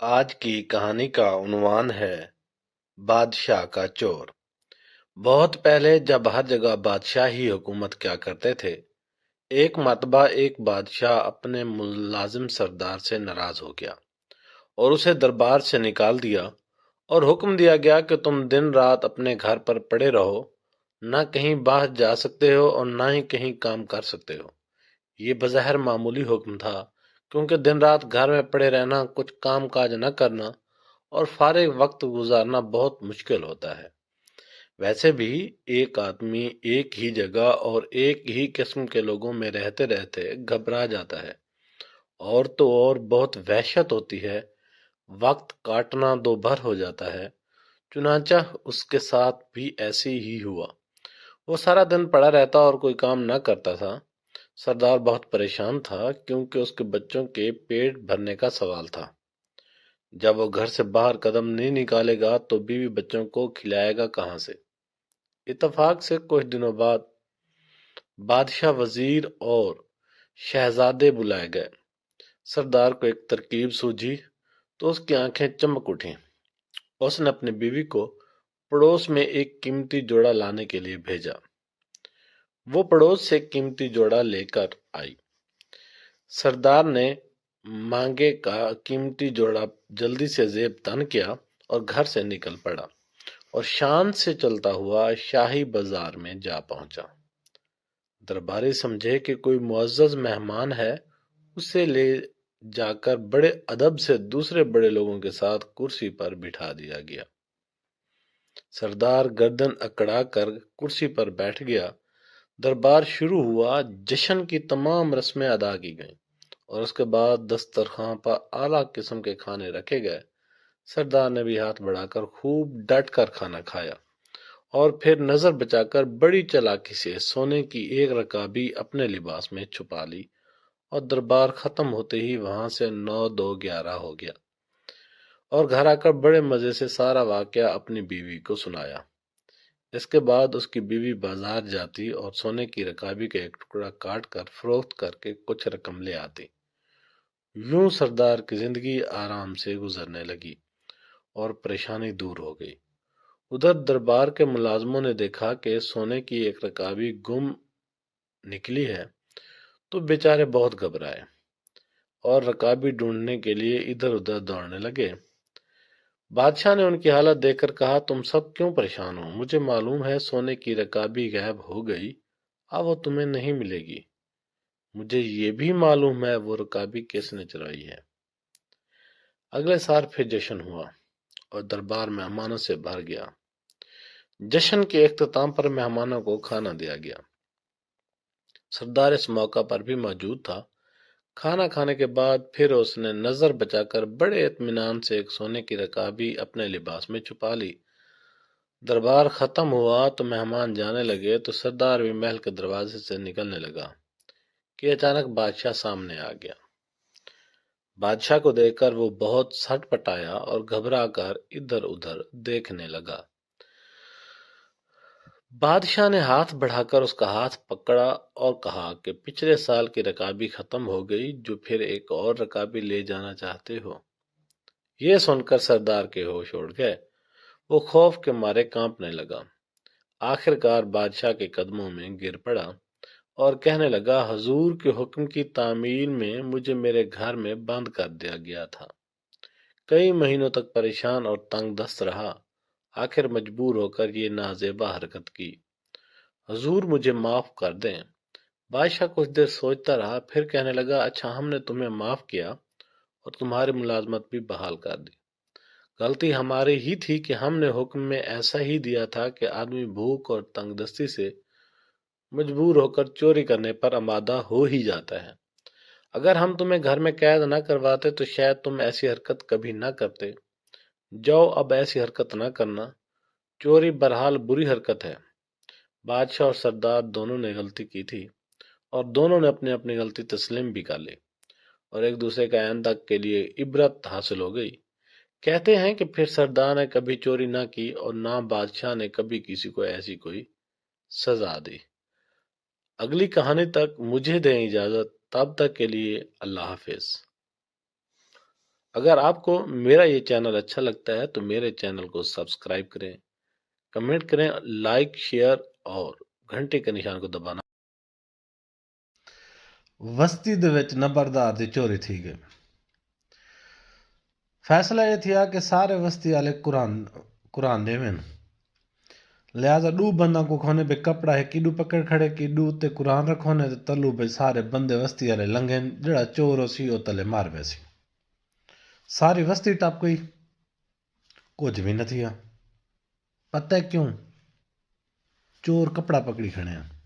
آج کی کہانی کا عنوان ہے بادشاہ کا چور۔ بہت پہلے جب ہر جگہ بادشاہ ہی حکومت کیا کرتے تھے، ایک مرتبہ ایک بادشاہ اپنے ملازم سردار سے ناراض ہو گیا اور اسے دربار سے نکال دیا اور حکم دیا گیا کہ تم دن رات اپنے گھر پر پڑے رہو، نہ کہیں باہر جا سکتے ہو اور نہ ہی کہیں کام کر سکتے ہو۔ یہ بظاہر معمولی حکم تھا، کیونکہ دن رات گھر میں پڑے رہنا، کچھ کام کاج نہ کرنا اور فارغ وقت گزارنا بہت مشکل ہوتا ہے۔ ویسے بھی ایک آدمی ایک ہی جگہ اور ایک ہی قسم کے لوگوں میں رہتے رہتے گھبرا جاتا ہے، اور تو اور بہت وحشت ہوتی ہے، وقت کاٹنا دو بھر ہو جاتا ہے۔ چنانچہ اس کے ساتھ بھی ایسے ہی ہوا۔ وہ سارا دن پڑا رہتا اور کوئی کام نہ کرتا تھا۔ سردار بہت پریشان تھا، کیونکہ اس کے بچوں کے پیٹ بھرنے کا سوال تھا۔ جب وہ گھر سے باہر قدم نہیں نکالے گا تو بیوی بچوں کو کھلائے گا کہاں سے؟ اتفاق سے کچھ دنوں بعد بادشاہ، وزیر اور شہزادے بلائے گئے۔ سردار کو ایک ترکیب سوجھی تو اس کی آنکھیں چمک اٹھیں۔ اس نے اپنی بیوی کو پڑوس میں ایک قیمتی جوڑا لانے کے لیے بھیجا۔ وہ پڑوس سے قیمتی جوڑا لے کر آئی۔ سردار نے مانگے کا قیمتی جوڑا جلدی سے زیب تن کیا اور گھر سے نکل پڑا اور شان سے چلتا ہوا شاہی بازار میں جا پہنچا۔ درباری سمجھے کہ کوئی معزز مہمان ہے، اسے لے جا کر بڑے ادب سے دوسرے بڑے لوگوں کے ساتھ کرسی پر بٹھا دیا گیا۔ سردار گردن اکڑا کر کرسی پر بیٹھ گیا۔ دربار شروع ہوا۔ جشن کی تمام رسمیں ادا کی گئیں اور اس کے بعد دسترخوان پر اعلیٰ قسم کے کھانے رکھے گئے۔ سردار نے بھی ہاتھ بڑھا کر خوب ڈٹ کر کھانا کھایا اور پھر نظر بچا کر بڑی چالاکی سے سونے کی ایک رکابی اپنے لباس میں چھپا لی، اور دربار ختم ہوتے ہی وہاں سے 9 2 11 ہو گیا، اور گھر آ کر بڑے مزے سے سارا واقعہ اپنی بیوی کو سنایا۔ اس کے بعد اس کی بیوی بازار جاتی اور سونے کی رکابی کا ایک ٹکڑا کاٹ کر فروخت کر کے کچھ رقم لے آتی۔ یوں سردار کی زندگی آرام سے گزرنے لگی اور پریشانی دور ہو گئی۔ ادھر دربار کے ملازموں نے دیکھا کہ سونے کی ایک رکابی گم نکلی ہے تو بیچارے بہت گھبرائے اور رکابی ڈھونڈنے کے لیے ادھر ادھر دوڑنے لگے۔ بادشاہ نے ان کی حالت دیکھ کر کہا، تم سب کیوں پریشان ہو؟ مجھے معلوم ہے سونے کی رکابی غائب ہو گئی، اب وہ تمہیں نہیں ملے گی۔ مجھے یہ بھی معلوم ہے وہ رکابی کس نے چرائی ہے۔ اگلے سال پھر جشن ہوا اور دربار مہمانوں سے بھر گیا۔ جشن کے اختتام پر مہمانوں کو کھانا دیا گیا۔ سردار اس موقع پر بھی موجود تھا۔ کھانا کھانے کے بعد پھر اس نے نظر بچا کر بڑے اطمینان سے ایک سونے کی رکابی اپنے لباس میں چھپا لی۔ دربار ختم ہوا تو مہمان جانے لگے تو سردار بھی محل کے دروازے سے نکلنے لگا کہ اچانک بادشاہ سامنے آ گیا۔ بادشاہ کو دیکھ کر وہ بہت سٹ پٹایا اور گھبرا کر ادھر ادھر دیکھنے لگا۔ بادشاہ نے ہاتھ بڑھا کر اس کا ہاتھ پکڑا اور کہا کہ پچھلے سال کی رکابی ختم ہو گئی، جو پھر ایک اور رکابی لے جانا چاہتے ہو؟ یہ سن کر سردار کے ہوش اڑ گئے۔ وہ خوف کے مارے کانپنے لگا۔ آخرکار بادشاہ کے قدموں میں گر پڑا اور کہنے لگا، حضور کے حکم کی تعمیل میں مجھے میرے گھر میں بند کر دیا گیا تھا۔ کئی مہینوں تک پریشان اور تنگ دست رہا، آخر مجبور ہو کر یہ نازیبا حرکت کی۔ حضور مجھے معاف کر دیں۔ بادشاہ کچھ دیر سوچتا رہا، پھر کہنے لگا، اچھا ہم نے تمہیں معاف کیا اور تمہاری ملازمت بھی بحال کر دی۔ غلطی ہماری ہی تھی کہ ہم نے حکم میں ایسا ہی دیا تھا کہ آدمی بھوک اور تنگ دستی سے مجبور ہو کر چوری کرنے پر آمادہ ہو ہی جاتا ہے۔ اگر ہم تمہیں گھر میں قید نہ کرواتے تو شاید تم ایسی حرکت کبھی نہ کرتے۔ جاؤ اب ایسی حرکت نہ کرنا۔ چوری بہرحال بری حرکت ہے۔ بادشاہ اور سردار دونوں نے غلطی کی تھی اور دونوں نے اپنی اپنی غلطی تسلیم بھی کر لی اور ایک دوسرے کا آئندہ کے لیے عبرت حاصل ہو گئی۔ کہتے ہیں کہ پھر سردار نے کبھی چوری نہ کی اور نہ بادشاہ نے کبھی کسی کو ایسی کوئی سزا دی۔ اگلی کہانی تک مجھے دیں اجازت، تب تک کے لیے اللہ حافظ۔ اگر آپ کو میرا یہ چینل اچھا لگتا ہے تو میرے چینل کو سبسکرائب کریں، کمنٹ کریں، لائک، شیئر اور گھنٹے کے نشان کو دبانا۔ وسطی دے وچ نمبردار دی چوری تھی گئی۔ فیصلہ یہ تھیا کہ سارے وسطی والے قرآن دے میں لہذا دو بندہ کو کھونے بے کپڑا ہے کیڈو پکڑ کھڑے کیڈو تے قرآن رکھونے تے تلو بے سارے بندے وسطی والے لنگھن جڑا چور ہو سی او تلے مار بے سی۔ ساری وسطی ٹپ گئی، کچھ بھی نہ تھیا۔ پتہ ہے کیوں؟ چور کپڑا پکڑی کھڑے ہیں۔